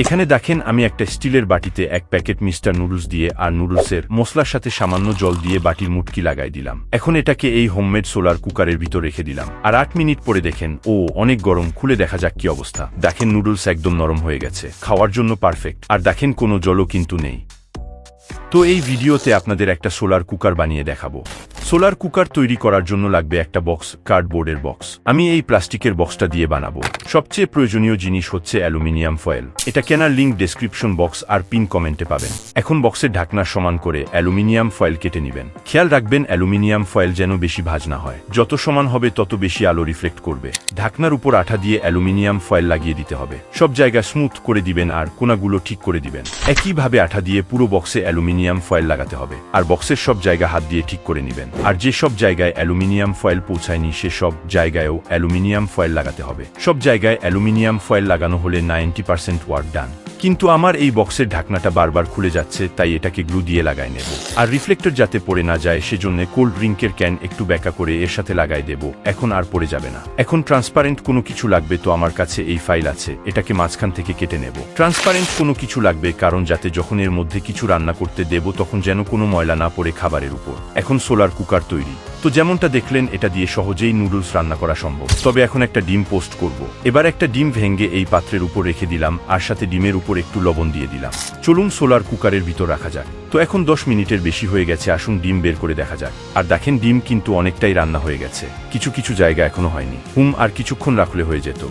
এখানে দেখেন আমি একটা স্টিলের বাটিতে এক প্যাকেট মিস্টার নুডলস দিয়ে আর নুডলসের মশলার সাথে সামান্য জল দিয়ে বাটির মুটকি লাগাই দিলাম। এখন এটাকে এই হোমমেড সোলার কুকারের ভিতর রেখে দিলাম আর 8 মিনিট পরে দেখেন অনেক গরম, খুলে দেখা যাক কি অবস্থা। দেখেন নুডলস একদম নরম হয়ে গেছে, খাওয়ার জন্য পারফেক্ট। আর দেখেন কোনো জলও কিন্তু নেই। তো এই ভিডিওতে আপনাদের একটা সোলার কুকার বানিয়ে দেখাবো। সোলার কুকার তৈরি করার জন্য লাগবে একটা বক্স, কার্ডবোর্ডের বক্স। আমি এই প্লাস্টিকের বক্সটা দিয়ে বানাবো। সবচেয়ে প্রয়োজনীয় জিনিস হচ্ছে অ্যালুমিনিয়াম ফয়েল। এটা কেনার লিঙ্ক ডেসক্রিপশন বক্স আর পিন কমেন্টে পাবেন। এখন বক্সের ঢাকনা সমান করে অ্যালুমিনিয়াম ফয়েল কেটে নেবেন। খেয়াল রাখবেন অ্যালুমিনিয়াম ফয়েল যেন বেশি ভাঁজ না হয়। যত সমান হবে তত বেশি আলো রিফ্লেক্ট করবে। ঢাকনার উপর আঠা দিয়ে অ্যালুমিনিয়াম ফয়েল লাগিয়ে দিতে হবে। সব জায়গা স্মুথ করে দিবেন আর কোণাগুলো ঠিক করে দিবেন। একইভাবে আঠা দিয়ে পুরো বক্সে অ্যালুমিনিয়াম ফয়েল লাগাতে হবে আর বক্সের সব জায়গা হাত দিয়ে ঠিক করে নেবেন। আর যে সব জায়গায় অ্যালুমিনিয়াম ফয়েল পৌঁছায়নি সে সব জায়গায়ও অ্যালুমিনিয়াম ফয়েল লাগাতে হবে। সব জায়গায় অ্যালুমিনিয়াম ফয়েল লাগানো হলে 90% ওয়ার্ক ডান। কিন্তু আমার এই বক্সের ঢাকনাটা বারবার খুলে যাচ্ছে, তাই এটাকে গ্লু দিয়ে লাগাই নেব। আর রিফ্লেক্টর যাতে পড়ে না যায় সেজন্য কোল্ড ড্রিঙ্কের ক্যান একটু ব্যাকা করে এর সাথে লাগাই দেব। এখন আর পড়ে যাবে না। এখন ট্রান্সপারেন্ট কোনো কিছু লাগবে, তো আমার কাছে এই ফাইল আছে, এটাকে মাঝখান থেকে কেটে নেব। ট্রান্সপারেন্ট কোনো কিছু লাগবে কারণ যাতে যখন এর মধ্যে কিছু রান্না করতে দেব তখন যেন কোনো ময়লা না পড়ে খাবারের উপর। এখন সোলার কুকার তৈরি। তো যেমনটা দেখলেন এটা দিয়ে সহজেই নুডলস রান্না করা সম্ভব। তবে এখন একটা ডিম পোস্ট করব। এবার একটা ডিম ভেঙে এই পাত্রের উপর রেখে দিলাম আর সাথে ডিমের উপর একটু লবণ দিয়ে দিলাম। চলুন সোলার কুকারের ভিতর রাখা যাক। তো এখন 10 মিনিটের বেশি হয়ে গেছে, আসুন ডিম বের করে দেখা যাক। আর দেখেন ডিম কিন্তু অনেকটাই রান্না হয়ে গেছে, কিছু কিছু জায়গা এখনো হয়নি। আর কিছুক্ষণ রাখলে হয়ে যেত।